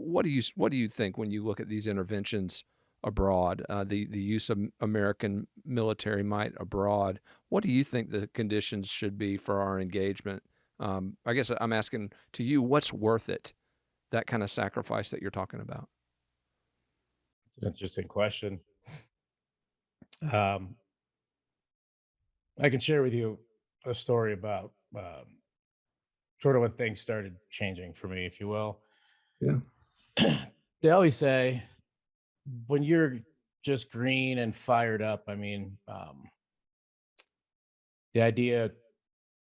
what do you think when you look at these interventions abroad, the use of American military might abroad? What do you think the conditions should be for our engagement? I guess I'm asking to you, what's worth it? That kind of sacrifice that you're talking about. Interesting question. Um, I can share with you a story about sort of when things started changing for me, if you will. Yeah. They always say when you're just green and fired up, I mean, the idea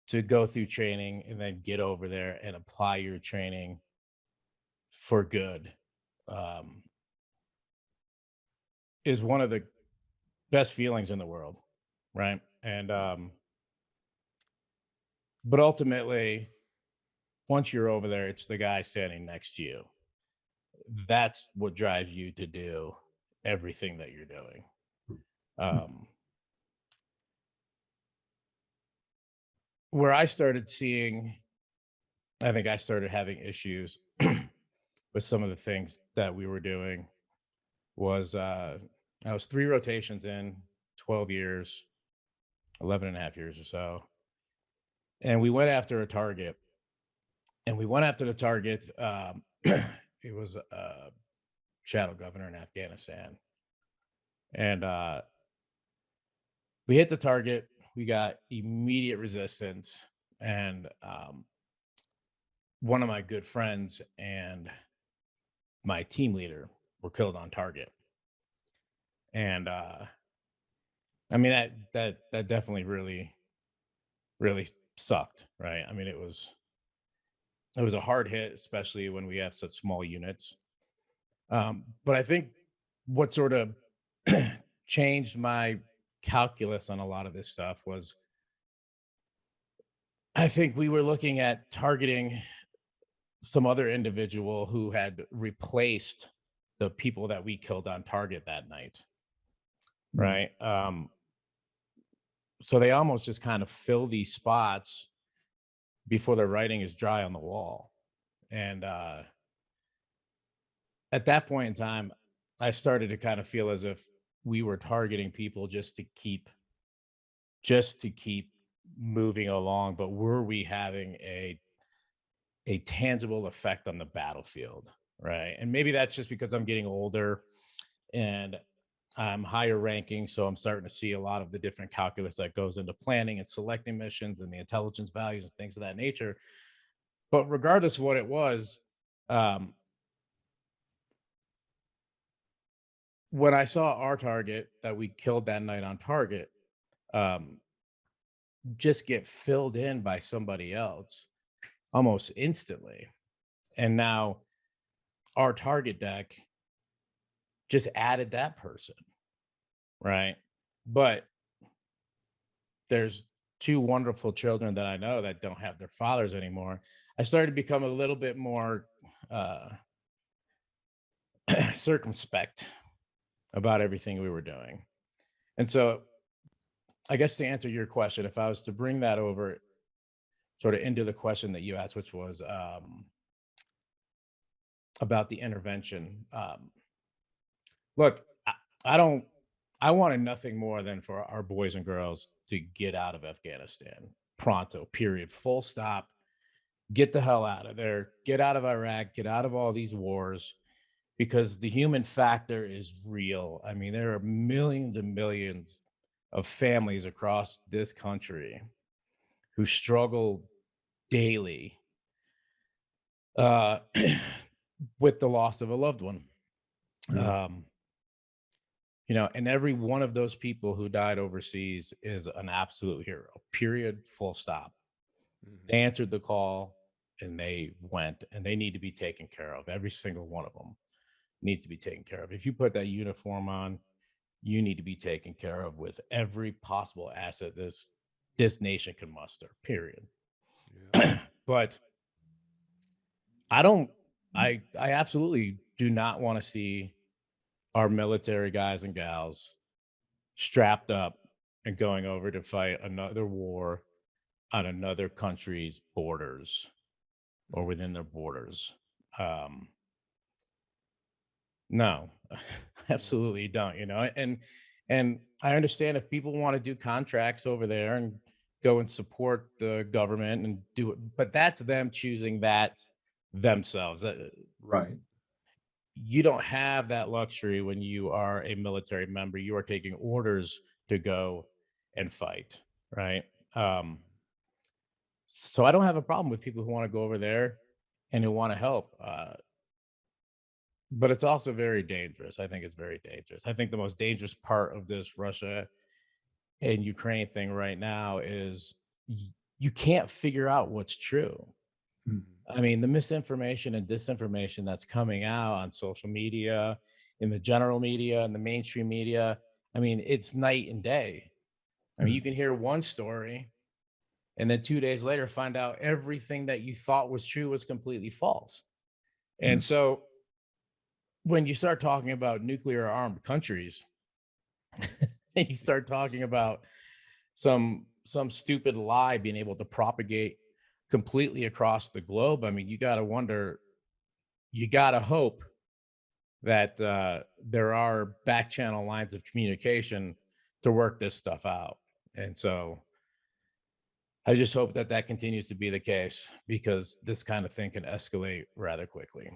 to go through training and then get over there and apply your training for good um, is one of the best feelings in the world, right? And but ultimately, once you're over there, it's the guy standing next to you. That's what drives you to do everything that you're doing. Um, where I started seeing, I think I started having issues with some of the things that we were doing was I was 3 rotations in 12 years, 11 and a half years or so. And we went after a target. And we went after the target. It was a shadow governor in Afghanistan. And we hit the target. We got immediate resistance. And one of my good friends and my team leader were killed on target. And I mean that definitely really sucked, right? I mean it was a hard hit, especially when we have such small units. But I think what sort of changed my calculus on a lot of this stuff was I think we were looking at targeting some other individual who had replaced the people that we killed on target that night, Mm. right? So they almost just kind of fill these spots before the writing is dry on the wall. And at that point in time, I started to kind of feel as if we were targeting people just to keep moving along, but were we having a tangible effect on the battlefield, right? And maybe that's just because I'm getting older and I'm higher ranking, so I'm starting to see a lot of the different calculus that goes into planning and selecting missions and the intelligence values and things of that nature. But regardless of what it was, um, when I saw our target that we killed that night on target, um, just get filled in by somebody else almost instantly. And now our target deck just added that person, right? But there's two wonderful children that I know that don't have their fathers anymore. I started to become a little bit more uh, circumspect about everything we were doing. And so, I guess to answer your question, if I was to bring that over sort of into the question that you asked, which was about the intervention. Look, I don't. I wanted nothing more than for our boys and girls to get out of Afghanistan pronto. Period. Full stop. Get the hell out of there. Get out of Iraq. Get out of all these wars because the human factor is real. I mean, there are millions and millions of families across this country who struggle daily uh, with the loss of a loved one. Yeah. Um, and every one of those people who died overseas is an absolute hero, period, full stop. Mhm. They answered the call and they went and they need to be taken care of. Every single one of them needs to be taken care of. If you put that uniform on, you need to be taken care of with every possible asset this nation can muster, period. Yeah. But I don't I absolutely do not want to see our military guys and gals strapped up and going over to fight another war on another country's borders or within their borders. Um, No, absolutely don't, and I understand if people want to do contracts over there and go and support the government and do it, but that's them choosing that themselves. Right. You don't have that luxury when you are a military member. You are taking orders to go and fight, right? Um, so I don't have a problem with people who want to go over there and who want to help. But it's also very dangerous. I think it's very dangerous. I think the most dangerous part of this Russia and Ukraine thing right now is you can't figure out what's true. Mhm. I mean, the misinformation and disinformation that's coming out on social media, in the general media, and the mainstream media, I mean, it's night and day. I mean, you Mhm. can hear one story and then 2 days later find out everything that you thought was true was completely false. And Mhm. so when you start talking about nuclear armed countries, and you start talking about some stupid lie being able to propagate completely across the globe, I mean, you got to wonder, you got to hope that there are back channel lines of communication to work this stuff out. And so I just hope that that continues to be the case because this kind of thing can escalate rather quickly.